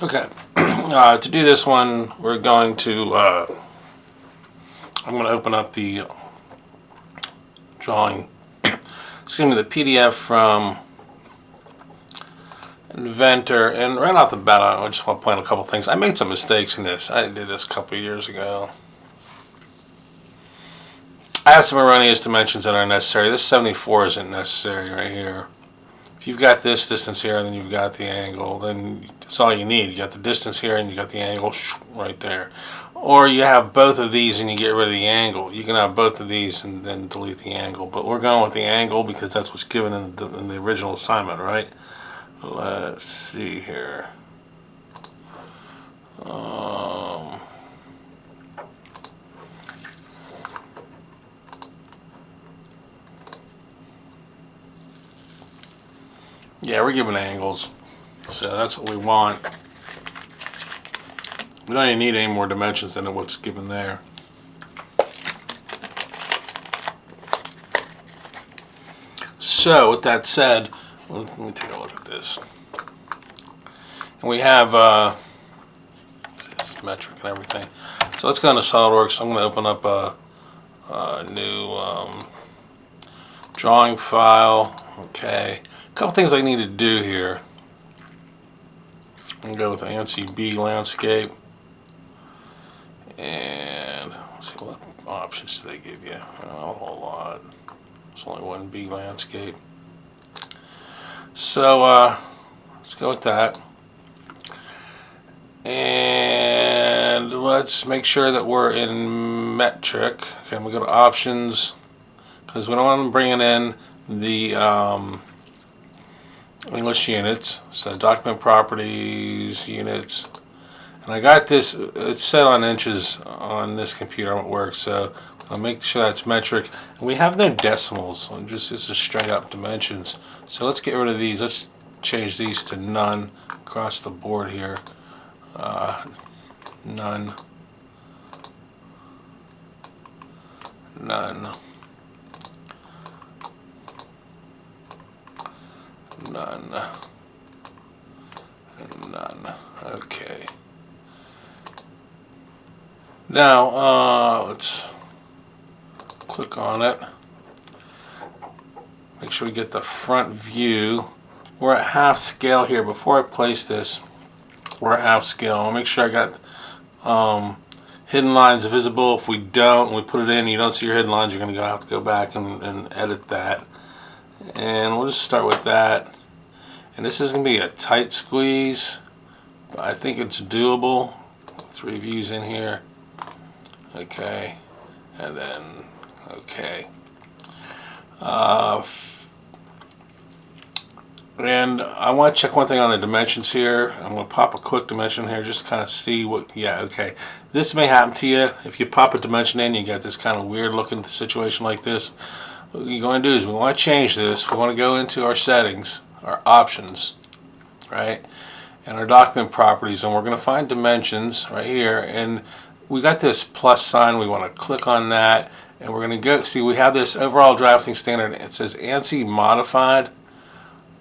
Okay, to do this one, we're going to, I'm going to open up the drawing, excuse me, the PDF from Inventor, and right off the bat, I just want to point out a couple things. I made some mistakes in this. I did this a couple of years ago. I have some erroneous dimensions that are necessary. This 74 isn't necessary right here. If you've got this distance here, and then you've got the angle, then that's all you need. You got the distance here, and you got the angle right there. Or you have both of these, and you get rid of the angle. You can have both of these, and then delete the angle. But we're going with the angle because that's what's given in the original assignment, right? Let's see here. Yeah, we're given angles, so that's what we want. We don't even need any more dimensions than what's given there. So, with that said, let me take a look at this. And we have this is metric and everything. So let's go into SolidWorks. I'm going to open up a new drawing file. Okay. A couple things I need to do here. I'm going to go with ANSI B landscape. And let's see, what options do they give you? Not a whole lot. There's only one B landscape. So let's go with that. And let's make sure that we're in metric. Okay, we go to options because we don't want to bring in the English units. So document properties, units. And I got this, it's set on inches on this computer at work, so I'll make sure that's metric. And we have no decimals, this is straight up dimensions. So let's get rid of these. Let's change these to none across the board here. None. None. None. And none. Okay. Now, let's click on it. Make sure we get the front view. We're at half scale here. Before I place this, we're at half scale. I'll make sure I got hidden lines visible. If we don't, and we put it in, you don't see your hidden lines, you're going to have to go back and edit that. And we'll just start with that. And this is going to be a tight squeeze, but I think it's doable. 3 views in here. Okay, and then okay. And I want to check one thing on the dimensions here. I'm going to pop a quick dimension here, just kind of see what, yeah, okay. This may happen to you. If you pop a dimension in, you get this kind of weird looking situation like this. What you're going to do is we want to change this. We want to go into our settings, our options, right? And our document properties, and we're going to find dimensions right here. And we got this plus sign. We want to click on that, and we're going to go, see, we have this overall drafting standard. It says ANSI modified.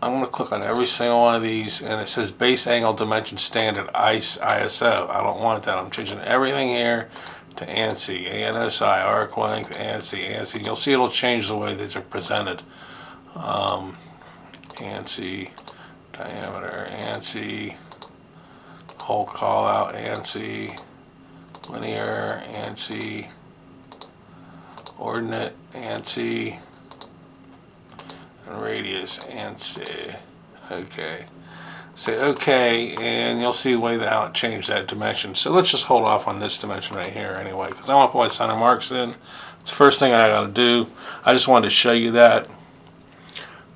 I'm going to click on every single one of these, and it says base angle dimension standard ISO. I don't want that. I'm changing everything here to ANSI, ANSI, arc length, ANSI. You'll see it'll change the way these are presented. ANSI, diameter, ANSI, whole call out, ANSI, linear, ANSI, ordinate, ANSI, and radius, ANSI. Okay. Say OK, and you'll see the way that how it changed that dimension. So let's just hold off on this dimension right here anyway, because I want to put my center marks in. It's the first thing I got to do. I just wanted to show you that.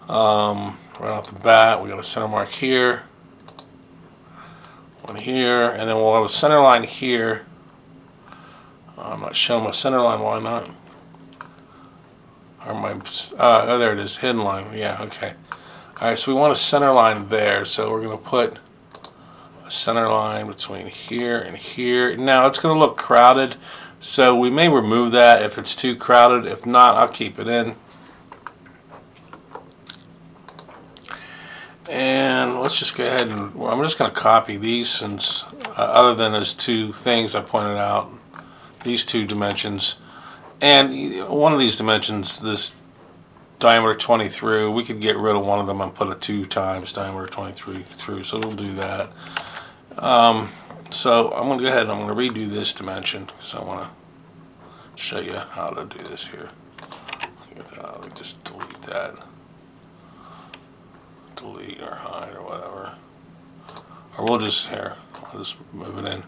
Right off the bat, we got a center mark here, one here, and then we'll have a center line here. I'm not showing my center line, why not? Or my, oh, there it is, hidden line, yeah, okay. Alright, so we want a center line there, so we're going to put a center line between here and here. Now, it's going to look crowded, so we may remove that if it's too crowded. If not, I'll keep it in. And let's just go ahead and, well, I'm just going to copy these since, other than those two things I pointed out, these two dimensions. And one of these dimensions, this diameter 20 through, we could get rid of one of them and put a 2 times diameter 23 through, so we'll do that. So I'm going to go ahead and I'm going to redo this dimension because I want to show you how to do this here. Let me just delete that. Delete or hide or whatever. Or we'll just, here, I'll just move it in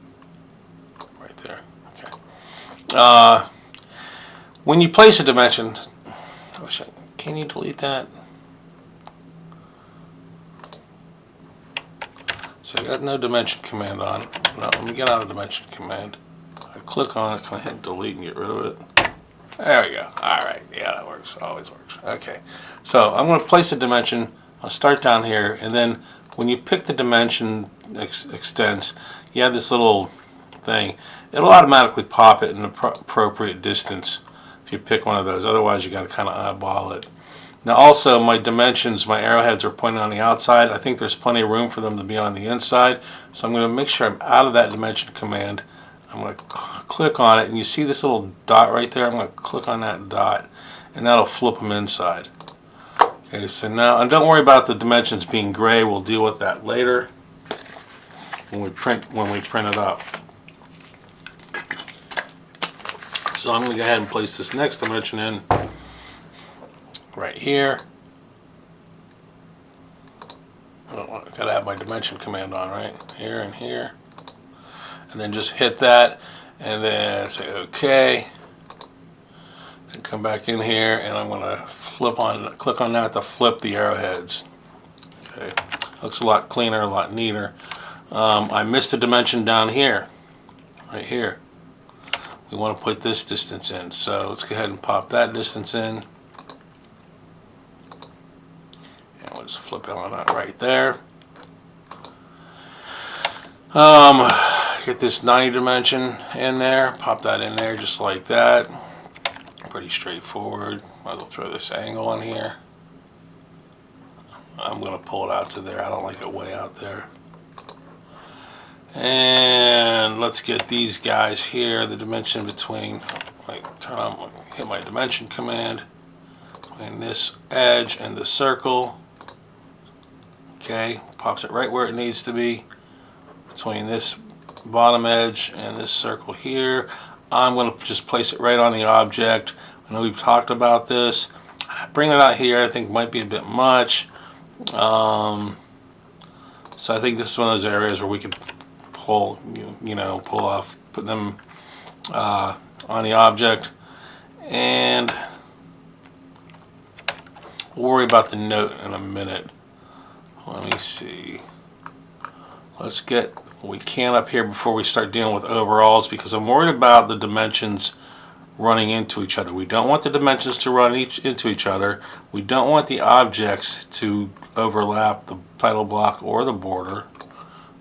right there. Okay. When you place a dimension, can you delete that? So I got no dimension command on. No, let me get out of dimension command. I click on it, can I hit delete and get rid of it? There we go. Alright, yeah, that works. Always works. Okay. So I'm going to place a dimension. I'll start down here, and then when you pick the dimension extents, you have this little thing. It'll automatically pop it in the appropriate distance if you pick one of those. Otherwise, you got to kind of eyeball it. Now, also, my dimensions, my arrowheads are pointing on the outside. I think there's plenty of room for them to be on the inside. So I'm going to make sure I'm out of that dimension command. I'm going to click on it, and you see this little dot right there? I'm going to click on that dot, and that'll flip them inside. Okay, so now, and don't worry about the dimensions being gray. We'll deal with that later when we print it up. So I'm going to go ahead and place this next dimension in right here. I've got to have my dimension command on, right? Here and here. And then just hit that, and then say OK. And come back in here, and I'm going to click on that to flip the arrowheads. Okay, looks a lot cleaner, a lot neater. I missed a dimension down here, right here. We want to put this distance in, so let's go ahead and pop that distance in. And we'll just flip it on that right there. Get this 90 dimension in there, pop that in there just like that. Pretty straightforward. Might as well throw this angle in here. I'm going to pull it out to there. I don't like it way out there. And let's get these guys here, the dimension between, hit my dimension command, between this edge and the circle. Okay, pops it right where it needs to be, between this bottom edge and this circle here. I'm going to just place it right on the object. I know we've talked about this. Bring it out here, I think might be a bit much. So I think this is one of those areas where we could pull, pull off, put them on the object, and we'll worry about the note in a minute. Let me see. Let's get what we can up here before we start dealing with overalls, because I'm worried about the dimensions running into each other. We don't want the dimensions to run into each other. We don't want the objects to overlap the title block or the border.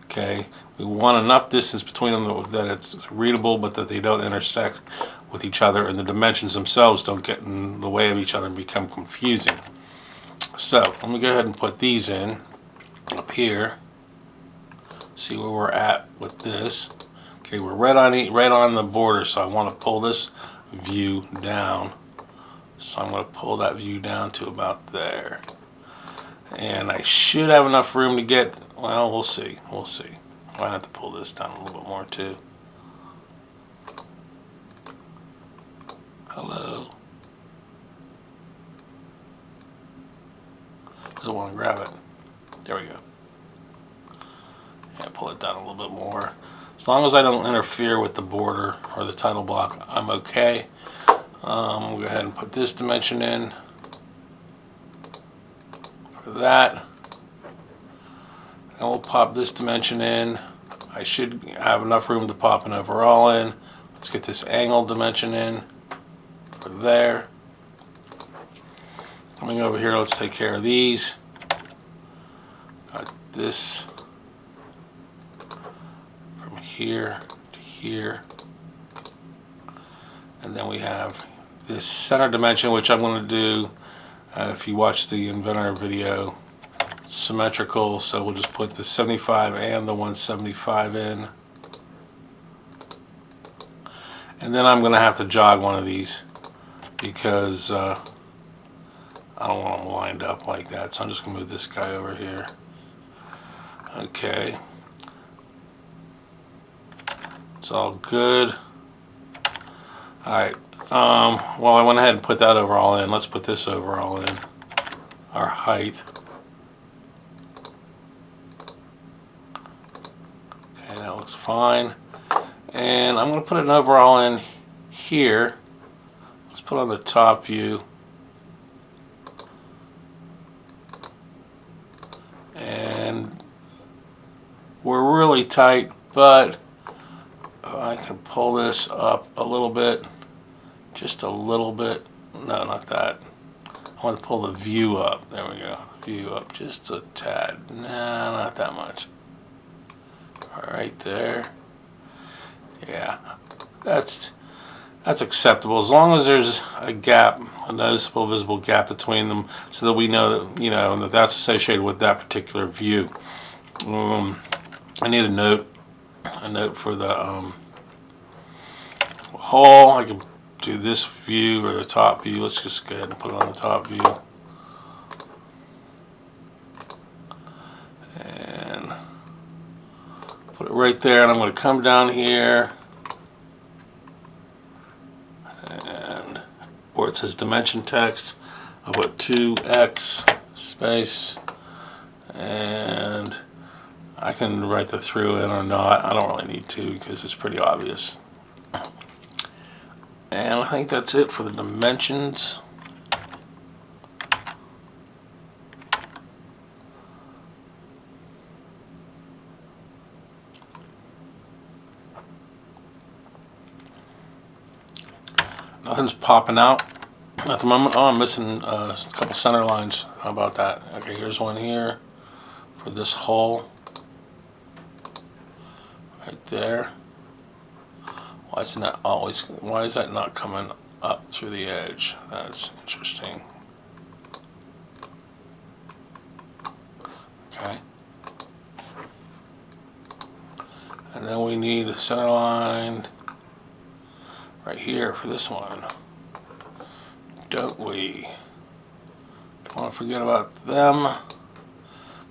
Okay, we want enough distance between them that it's readable, but that they don't intersect with each other, and the dimensions themselves don't get in the way of each other and become confusing. So let me go ahead and put these in up here. See where we're at with this. Okay, we're right on the border, so I want to pull this view down. So I'm going to pull that view down to about there. And I should have enough room to get, well, we'll see. We'll see. I might have to pull this down a little bit more too. Hello. Doesn't want to grab it. There we go. Yeah, pull it down a little bit more. As long as I don't interfere with the border or the title block, I'm okay. We'll go ahead and put this dimension in for that. And we'll pop this dimension in. I should have enough room to pop an overall in. Let's get this angle dimension in for there. Coming over here, let's take care of these. Got this from here to here. And then we have this center dimension, which I'm going to do, if you watch the Inventor video, symmetrical, so we'll just put the 75 and the 175 in. And then I'm going to have to jog one of these because I don't want them lined up like that. So I'm just going to move this guy over here. Okay. It's all good. Alright. Well, I went ahead and put that overall in. Let's put this overall in. Our height. Okay, that looks fine. And I'm going to put an overall in here. Let's put on the top view. And we're really tight, but I can pull this up a little bit. Just a little bit. No, not that. I want to pull the view up. There we go. View up just a tad. Nah, not that much. All right there. Yeah, that's acceptable as long as there's a gap, a noticeable, visible gap between them, so that we know that that that's associated with that particular view. I need a note for the hull. I can do this view or the top view. Let's just go ahead and put it on the top view. And put it right there, and I'm going to come down here and where it says dimension text, I'll put 2x space, and I can write the through in or not. I don't really need to because it's pretty obvious. And I think that's it for the dimensions. Nothing's popping out at the moment. Oh, I'm missing a couple center lines. How about that? Okay, here's one here for this hole. Right there. Why is that not coming up through the edge? That's interesting. Okay. And then we need a center line right here for this one, don't we? Don't want to forget about them.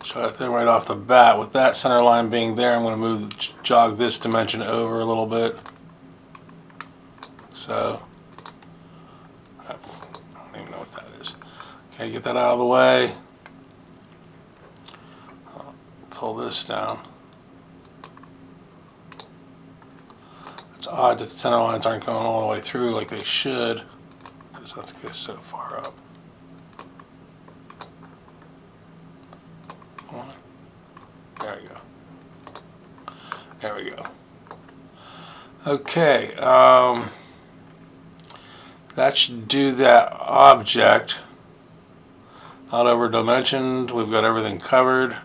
Show that them right off the bat. With that center line being there, I'm going to jog this dimension over a little bit. So, I don't even know what that is. Okay, get that out of the way. I'll pull this down. It's odd that the center lines aren't going all the way through like they should. I just have to go so far up. There we go. There we go. Okay, that should do that object. Not over dimensioned. We've got everything covered.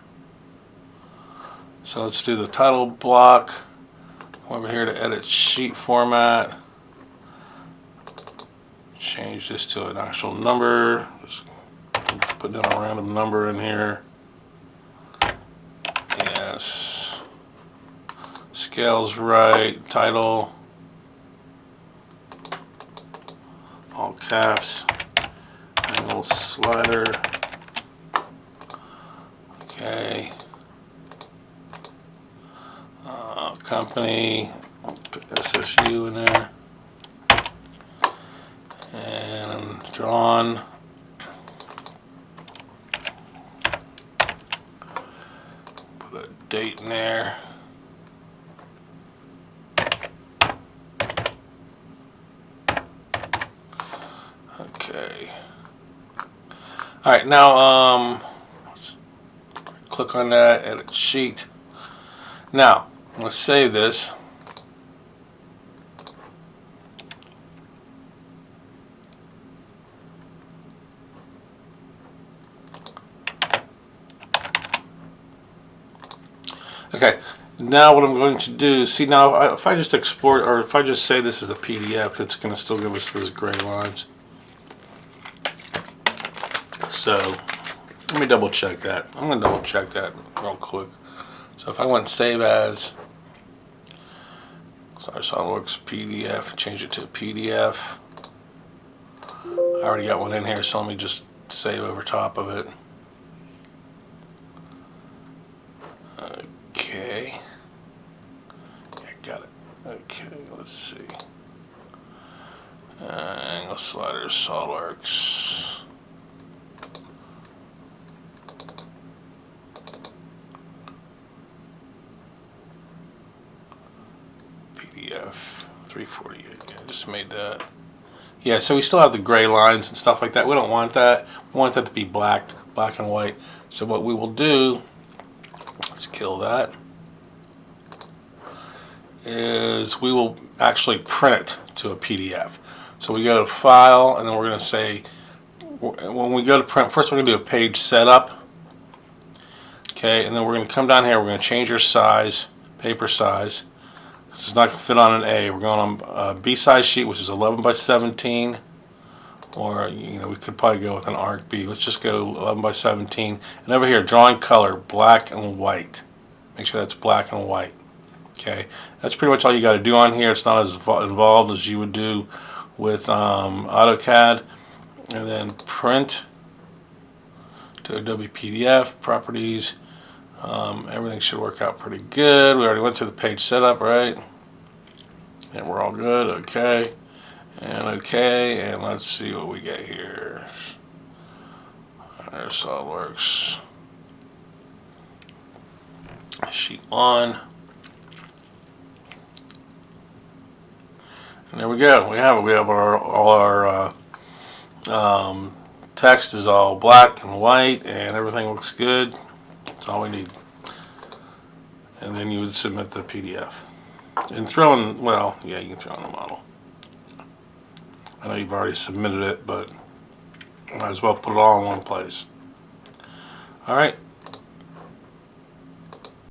So let's do the title block. Over here to edit sheet format. Change this to an actual number. Just put down a random number in here. Yes. Scale's right. Title. All caps. Angle slider. Okay. Company. Put SSU in there. And drawn. Put a date in there. Okay. All right, now let's click on that, edit sheet. Now, let's save this. Okay, now what I'm going to do, see now if I just export, or if I just say this is a PDF, it's going to still give us those gray lines. So Let me double check that. I'm going to double check that real quick. So if I went save as, sorry, SolidWorks PDF, change it to a PDF. I already got one in here, so let me just save over top of it. Okay. Yeah, got it. Okay, let's see. Angle sliders, SolidWorks. PDF 348. Yeah, I just made that. Yeah, so we still have the gray lines and stuff like that. We don't want that. We want that to be black and white. So what we will do, let's kill that, is we will actually print it to a PDF. So we go to File, and then we're going to say, when we go to print, first we're going to do a page setup. Okay, and then we're going to come down here, we're going to change our size, paper size. This is not going to fit on an A. We're going on a B size sheet, which is 11 by 17. Or, you know, we could probably go with an ARC B. Let's just go 11 by 17. And over here, drawing color, black and white. Make sure that's black and white. Okay, that's pretty much all you got to do on here. It's not as involved as you would do with AutoCAD. And then print to Adobe PDF, properties. Everything should work out pretty good. We already went through the page setup, right? And we're all good. Okay. And let's see what we get here. There's SolidWorks. Sheet 1. And there we go. We have it. We have all our text is all black and white, and everything looks good. That's all we need. And then you would submit the PDF. And throw in, well, yeah, you can throw in the model. I know you've already submitted it, but might as well put it all in one place. All right.